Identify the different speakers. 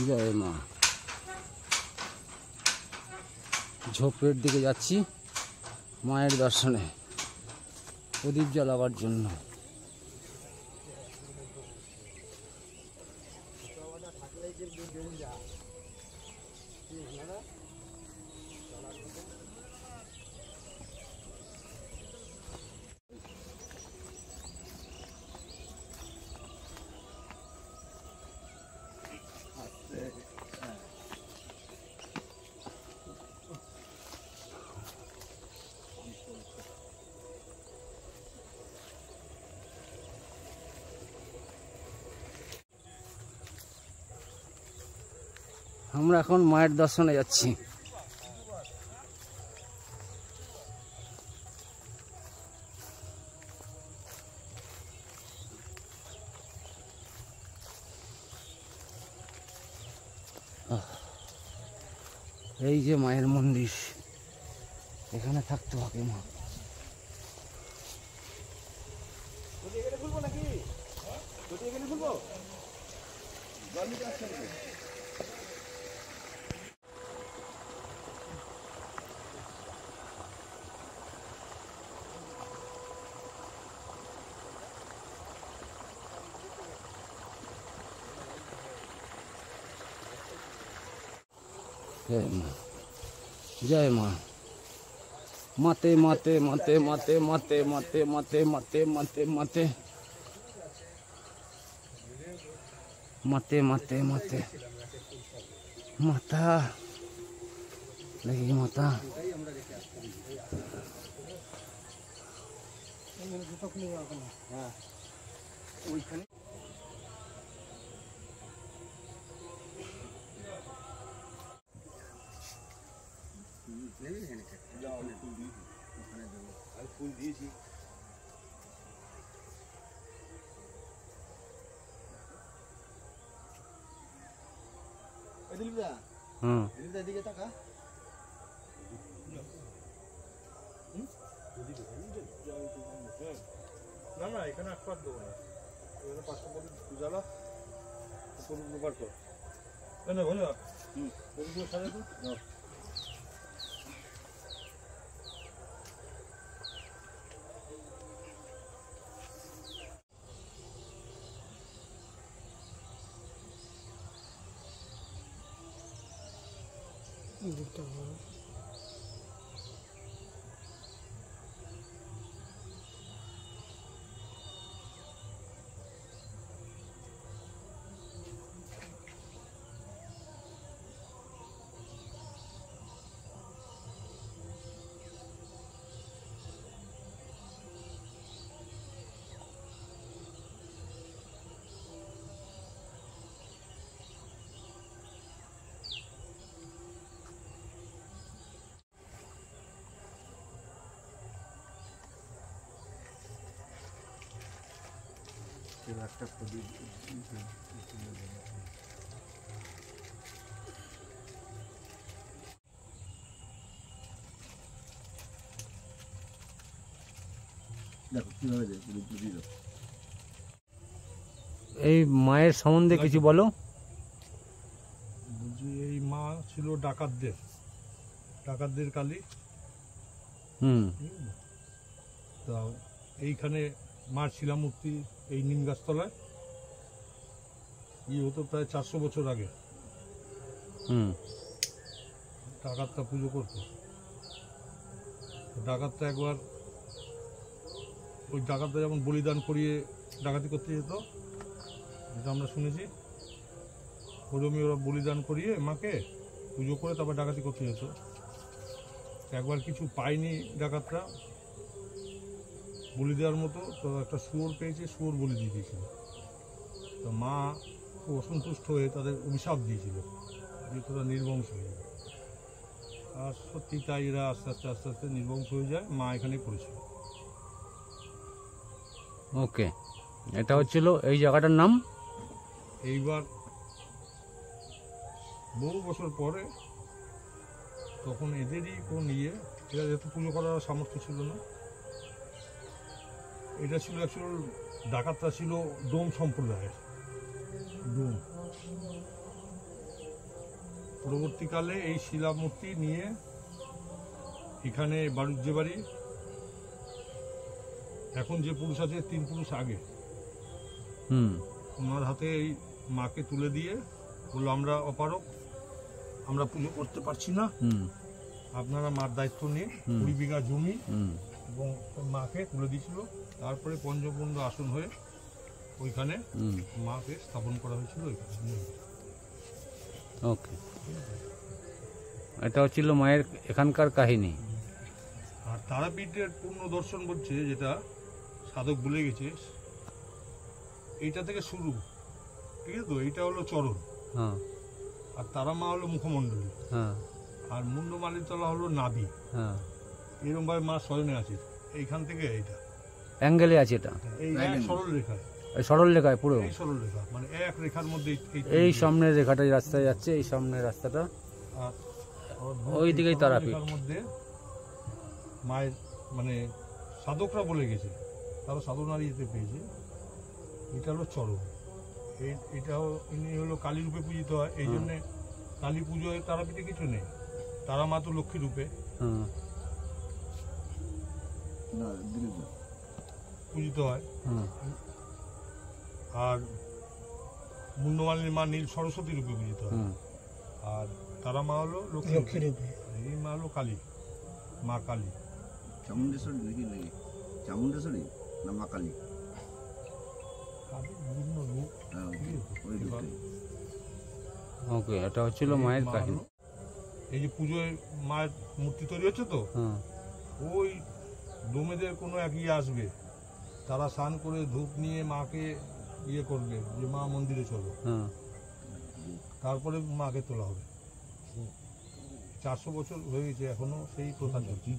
Speaker 1: জয় মা। ঝোপের দিকে যাচ্ছি মায়ের দর্শনে, প্রদীপ জ্বালাবার জন্য। আমরা এখন মায়ের দর্শনে যাচ্ছি। এই যে মায়ের মন্দির, এখানে থাকতে হবে মা। जय माँ, जय माँ। माते माते माते माते माते माते माते माते माते माते माते माते माते माता लगी माता।
Speaker 2: ফুল দিয়েছি। এদিকে টাকা না না, এখানে একবার দেবো না, 500 করে জ্বালা ব্যাপার কর না বলো। সাড়ে তো একটা প্রদীপ দেখো কিভাবে দিল।
Speaker 1: এই মায়ের সম্বন্ধে কিছু বলো।
Speaker 2: বলছি এই মা ছিল ডাকাতদের কালী। তা এইখানে মার শিলামূর্তি এই নিম গাছতলায় হতো প্রায় 400 বছর আগে। ডাকাতটা পুজো করতো। ডাকাতটা একবার ওই ডাকাতটা যেমন বলিদান করিয়ে ডাকাতি করতে যেত, যেটা আমরা শুনেছি, ওরমই ওরা বলিদান করিয়ে মাকে পুজো করে তারপর ডাকাতি করতে যেত। একবার কিছু পায়নি ডাকাতরা বলি দেওয়ার মতো, তো একটা শুয়োর পেয়েছে, শুয়োর বলি দিয়ে দিয়েছিল। তো মা খুব অসন্তুষ্ট হয়ে তাদের অভিশাপ দিয়েছিল যে তোরা নির্বংশ হয়ে যাবে। আর সত্যি তাই, এরা আস্তে আস্তে আস্তে আস্তে নির্বংশ হয়ে যায়। মা এখানে পড়েছিল।
Speaker 1: ওকে, এটা হচ্ছিল এই জায়গাটার নাম।
Speaker 2: এইবার বহু বছর পরে তখন এদেরই কোন এরা যেহেতু পুজো করার সামর্থ্য ছিল না, এটা ছিল অ্যাকচুয়াল ডাকাতরা ছিল ডোম সম্প্রদায়ের। ডোম পরবর্তীকালে এই শিলামূর্তি নিয়ে এখানে বাড়ুজ্যে বাড়ি, এখন যে পুরুষ আছে 3 পুরুষ আগে, ওনার হাতে এই মাকে তুলে দিয়ে বললো আমরা অপারক, আমরা পুজো করতে পারছি না, আপনারা মার দায়িত্ব নিয়ে 20 বিঘা জমি এবং মাকে তুলে দিয়েছিল। তারপরে পঞ্চকুণ্ড আসন হয়ে ওইখানে মাকে স্থাপন করা হয়েছিল ওইখানে।
Speaker 1: ওকে, এটা হচ্ছিল মায়ের এখানকার কাহিনী।
Speaker 2: আর তারাপীঠের পূর্ণ দর্শন বলছে, যেটা সাধক বলে গেছে, এইটা থেকে শুরু, ঠিক আছে তো, এইটা হলো চরণ,
Speaker 1: হ্যাঁ,
Speaker 2: আর তারা মা হলো মুখমণ্ডলী,
Speaker 1: হ্যাঁ,
Speaker 2: আর মুন্ডমালিতলা হলো নাভি।
Speaker 1: হ্যাঁ,
Speaker 2: এরকম ভাবে মা শয়নে আছে, এইখান থেকে এইটা
Speaker 1: অ্যাঙ্গেলে আছে এটা,
Speaker 2: এই এক সরল রেখায়,
Speaker 1: এই সরল রেখায় পুরো,
Speaker 2: এই সরল রেখা মানে এক রেখার মধ্যে
Speaker 1: এই সামনের রেখাটা রাস্তায় যাচ্ছে, এই সামনের রাস্তাটা,
Speaker 2: আর
Speaker 1: ওই দিকেই তারাপীঠ।
Speaker 2: রেখার মধ্যে মায়ের মানে সাধকরা বলে গেছে, তারা সাধনার ইয়েতে পেয়েছে, এটা হলো চরণ। এটাও ইনি হলো কালী রূপে পূজিত হয়, এই জন্যে কালী পুজোয় তারাপীঠে কিছু নেই, তারা মা তো লক্ষ্মী রূপে পূজিত হয়। আর মুন্ডমালিনী মা নীল সরস্বতী রূপে পূজিত হয়, আর তারা মা হলো লক্ষ্মী রূপে, এই মা হলো কালী, মা কালী।
Speaker 3: চামুন্ডেশ্বরী নাকি নাকি চামুন্ডেশ্বরী না মা কালী?
Speaker 2: কালীর বিভিন্ন রূপ।
Speaker 3: ওই রূপটাই।
Speaker 1: ওকে, এটা হচ্ছিল মায়ের কাহিনী।
Speaker 2: এই যে পুজোয় মায়ের মূর্তি তৈরি হচ্ছে তো, ওই ডোমেদের কোনো এক ইয়ে আসবে, তারা স্নান করে ধূপ নিয়ে মাকে ইয়ে করবে যে মা মন্দিরে চলো, তারপরে মাকে তোলা হবে। 400 বছর হয়ে গেছে, এখনো সেই প্রথা চলছে।